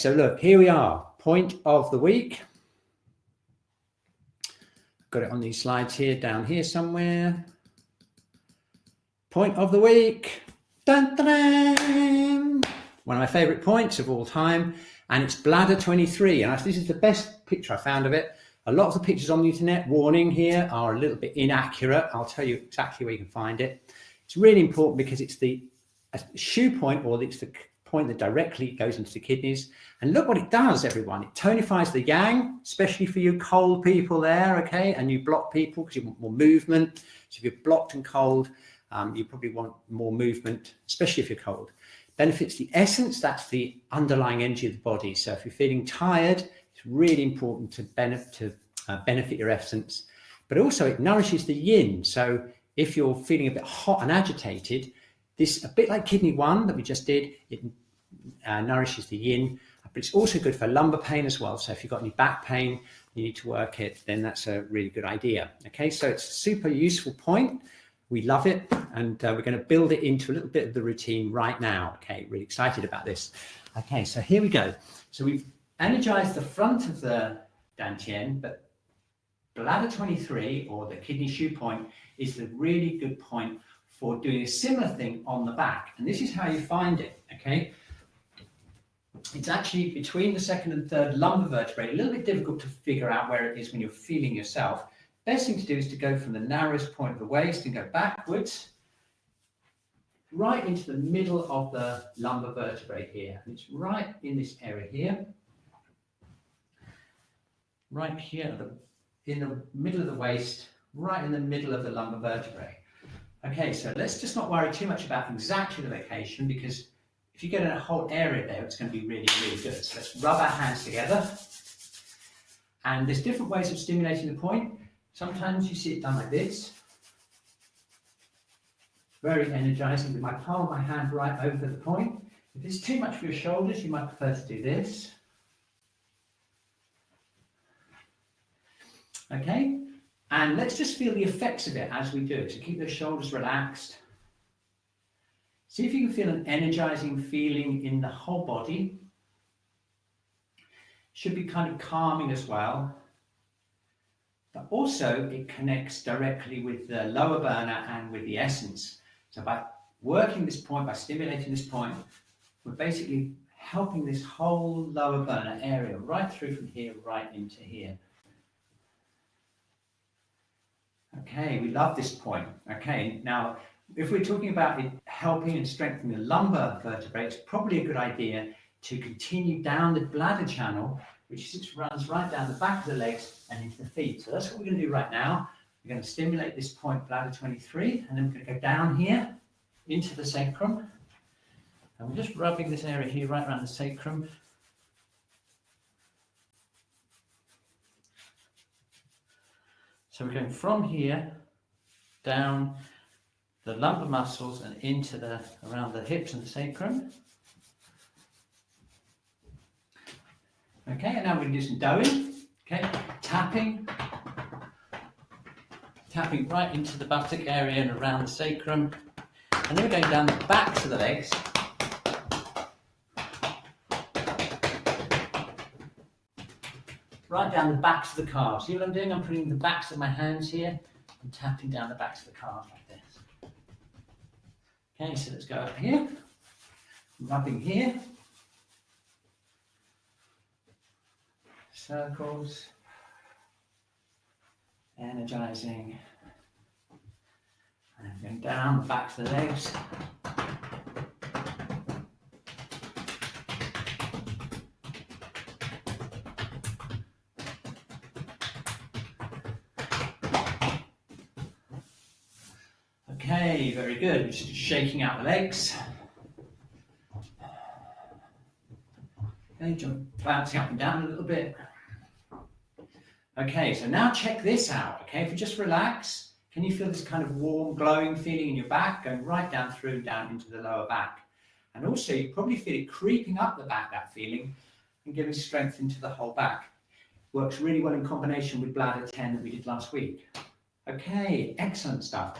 So look, here we are, point of the week. Got it on these slides here, down here somewhere. Point of the week. Dun, dun, dun. One of my favorite points of all time, and it's bladder 23. And this is the best picture I found of it. A lot of the pictures on the internet, warning here, are a little bit inaccurate. I'll tell you exactly where you can find it. It's really important because it's the shoe point, or it's the point that directly goes into the kidneys. And look what it does, everyone. It tonifies the yang, especially for you cold people there, okay? And you block people because you want more movement. So if you're blocked and cold, you probably want more movement, especially if you're cold. Benefits the essence, that's the underlying energy of the body. So if you're feeling tired, it's really important to benefit your essence. But also it nourishes the yin. So if you're feeling a bit hot and agitated, this, a bit like kidney 1 that we just did, it nourishes the yin, but it's also good for lumbar pain as well. So if you've got any back pain, you need to work it, then that's a really good idea. Okay, so it's a super useful point. We love it, and we're going to build it into a little bit of the routine right now. Okay, really excited about this. Okay, so here we go. So we've energized the front of the dantian, but bladder 23, or the kidney shoe point, is the really good point for doing a similar thing on the back. And this is how you find it, okay? It's actually between the second and third lumbar vertebrae, a little bit difficult to figure out where it is when you're feeling yourself. Best thing to do is to go from the narrowest point of the waist and go backwards, right into the middle of the lumbar vertebrae here. And it's right in this area here. Right here, in the middle of the waist, right in the middle of the lumbar vertebrae. Okay, so let's just not worry too much about exactly the location, because if you get in a whole area there, it's going to be really, really good. So let's rub our hands together. And there's different ways of stimulating the point. Sometimes you see it done like this. Very energizing with my palm of my hand right over the point. If it's too much for your shoulders, you might prefer to do this. Okay, and let's just feel the effects of it as we do it. So keep those shoulders relaxed. See if you can feel an energizing feeling in the whole body. Should be kind of calming as well. But also it connects directly with the lower burner and with the essence. So by working this point, by stimulating this point, we're basically helping this whole lower burner area right through from here right into here. Okay, we love this point. Okay, now if we're talking about it helping and strengthening the lumbar vertebrae, it's probably a good idea to continue down the bladder channel, which runs right down the back of the legs and into the feet. So that's what we're going to do right now. We're going to stimulate this point, bladder 23, and then we're going to go down here into the sacrum. And we're just rubbing this area here right around the sacrum. So we're going from here down the lumbar muscles and into around the hips and the sacrum. Okay, and now we're going to do some doing. Okay, tapping right into the buttock area and around the sacrum. And then we're going down the backs of the legs. Right down the backs of the calves. See what I'm doing? I'm putting the backs of my hands here and tapping down the backs of the calves like this. Okay, so let's go up here. Rubbing here. Circles. Energizing. And going down the backs of the legs. Okay, very good. Just shaking out the legs. Okay, bouncing up and down a little bit. Okay, so now check this out. Okay, if you just relax, can you feel this kind of warm, glowing feeling in your back, going right down through and down into the lower back? And also, you probably feel it creeping up the back, that feeling, and giving strength into the whole back. Works really well in combination with bladder 10 that we did last week. Okay, excellent stuff.